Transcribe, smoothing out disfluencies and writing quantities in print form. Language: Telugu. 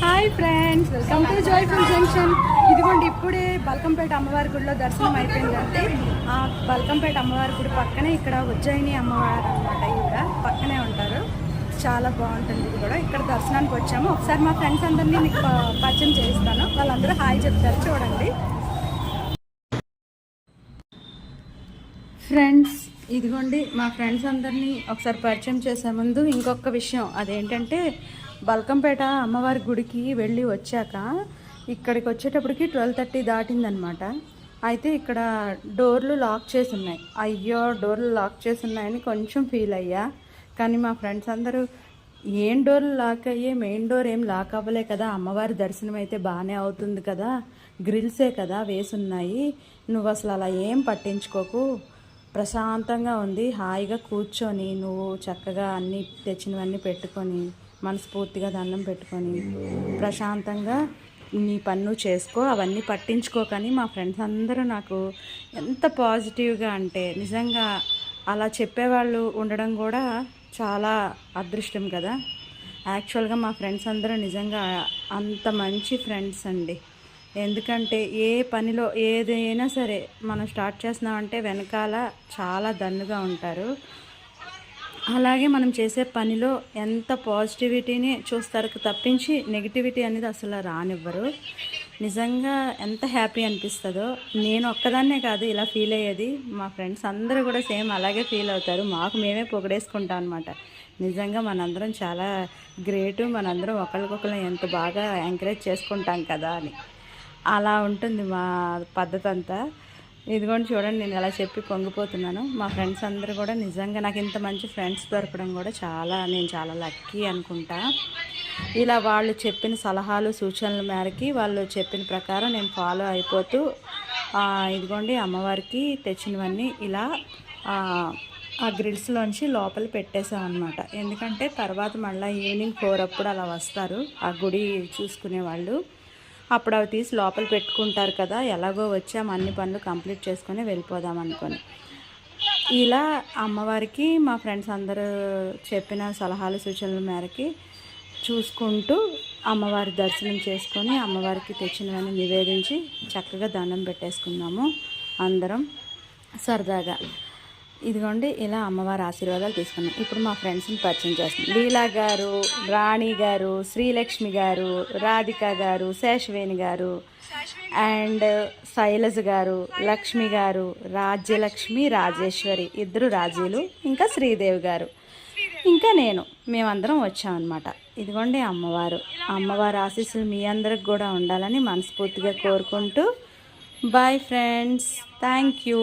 Hi friends, welcome to joyful junction. ఇదిగోండి ఇప్పుడే బల్కంపేట అమ్మవారి గుడిలో దర్శనం అయిపోయిందంటే ఆ బల్కంపేట అమ్మవారి గుడి పక్కనే ఇక్కడ ఉజ్జయిని అమ్మవారు అనమాట. ఈవిడ పక్కనే ఉంటారు. చాలా బాగుంటుంది. ఇది కూడా ఇక్కడ దర్శనానికి వచ్చాము. ఒకసారి మా ఫ్రెండ్స్ అందరినీ మీకు పరిచయం చేస్తాను. వాళ్ళందరూ హాయ్ చెప్తారు, చూడండి. ఫ్రెండ్స్, ఇదిగోండి మా ఫ్రెండ్స్ అందరినీ ఒకసారి పరిచయం చేసే ముందు ఇంకొక విషయం, అదేంటంటే బల్కంపేట అమ్మవారి గుడికి వెళ్ళి వచ్చాక ఇక్కడికి వచ్చేటప్పటికి 12:30 దాటిందనమాట. అయితే ఇక్కడ డోర్లు లాక్ చేసి ఉన్నాయి. అయ్యో, డోర్లు లాక్ చేసి ఉన్నాయని కొంచెం ఫీల్ అయ్యా. కానీ మా ఫ్రెండ్స్ అందరూ ఏం డోర్లు లాక్ అయ్యే, మెయిన్ డోర్ ఏం లాక్ అవ్వలే కదా, అమ్మవారి దర్శనం అయితే బాగానే అవుతుంది కదా, గ్రిల్సే కదా వేసున్నాయి, నువ్వు అసలు అలా ఏం పట్టించుకోకు, ప్రశాంతంగా ఉంది, హాయిగా కూర్చొని నువ్వు చక్కగా అన్నీ తెచ్చినవన్నీ పెట్టుకొని మనస్ఫూర్తిగా దండం పెట్టుకొని ప్రశాంతంగా నీ పన్ను చేసుకో, అవన్నీ పట్టించుకోకని మా ఫ్రెండ్స్ అందరూ నాకు ఎంత పాజిటివ్గా అంటే, నిజంగా అలా చెప్పేవాళ్ళు ఉండడం కూడా చాలా అదృష్టం కదా. యాక్చువల్గా మా ఫ్రెండ్స్ అందరూ నిజంగా అంత మంచి ఫ్రెండ్స్ అండి. ఎందుకంటే ఏ పనిలో ఏదైనా సరే మనం స్టార్ట్ చేస్తున్నామంటే వెనకాల చాలా దన్నుగా ఉంటారు. అలాగే మనం చేసే పనిలో ఎంత పాజిటివిటీని చూస్తారు తప్పించి నెగిటివిటీ అనేది అసలు రానివ్వరు. నిజంగా ఎంత హ్యాపీ అనిపిస్తుందో. నేను ఒక్కదాన్నే కాదు ఇలా ఫీల్ అయ్యేది, మా ఫ్రెండ్స్ అందరూ కూడా సేమ్ అలాగే ఫీల్ అవుతారు. మాకు మేమే పొగిడేసుకుంటాం అనమాట. నిజంగా మనందరం చాలా గ్రేటు, మనందరం ఒకరికొకరు ఎంత బాగా ఎంకరేజ్ చేసుకుంటాం కదా అని. అలా ఉంటుంది మా పద్ధతి అంతా. ఇదిగోండి చూడండి, నేను ఎలా చెప్పి పొంగిపోతున్నాను. మా ఫ్రెండ్స్ అందరూ కూడా నిజంగా నాకు ఇంత మంచి ఫ్రెండ్స్ దొరకడం కూడా నేను చాలా లక్కీ అనుకుంటా. ఇలా వాళ్ళు చెప్పిన సలహాలు సూచనల మేరకి వాళ్ళు చెప్పిన ప్రకారం నేను ఫాలో అయిపోతూ ఇదిగోండి అమ్మవారికి తెచ్చినవన్నీ ఇలా ఆ గ్రిల్స్లోంచి లోపల పెట్టేసాం అనమాట. ఎందుకంటే తర్వాత మళ్ళీ ఈవినింగ్ 4 అప్పుడు అలా వస్తారు ఆ గుడి చూసుకునే వాళ్ళు. అప్పుడు అవి తీసి లోపల పెట్టుకుంటారు కదా, ఎలాగో వచ్చాం అన్ని పనులు కంప్లీట్ చేసుకొని వెళ్ళిపోదాం అనుకొని. ఇలా అమ్మవారికి మా ఫ్రెండ్స్ అందరూ చెప్పిన సలహాలు సూచనల మేరకి చూసుకుంటూ అమ్మవారి దర్శనం చేసుకొని అమ్మవారికి తెచ్చినవన్నీ నివేదించి చక్కగా దండం పెట్టేసుకున్నాము అందరం సరదాగా. ఇదిగోండి ఇలా అమ్మవారి ఆశీర్వాదాలు తీసుకున్నాం. ఇప్పుడు మా ఫ్రెండ్స్ని పరిచయం చేస్తున్నాం. లీలా గారు, రాణి గారు, శ్రీలక్ష్మి గారు, రాధిక గారు, శేషవేణి గారు, అండ్ శైలజ గారు, లక్ష్మి గారు, రాజ్యలక్ష్మి, రాజేశ్వరి, ఇద్దరు రాజీలు, ఇంకా శ్రీదేవి గారు, ఇంకా నేను, మేమందరం వచ్చామన్నమాట. ఇదిగోండి అమ్మవారి ఆశీస్సులు మీ అందరికి కూడా ఉండాలని మనస్ఫూర్తిగా కోరుకుంటూ బాయ్ ఫ్రెండ్స్, థ్యాంక్ యూ.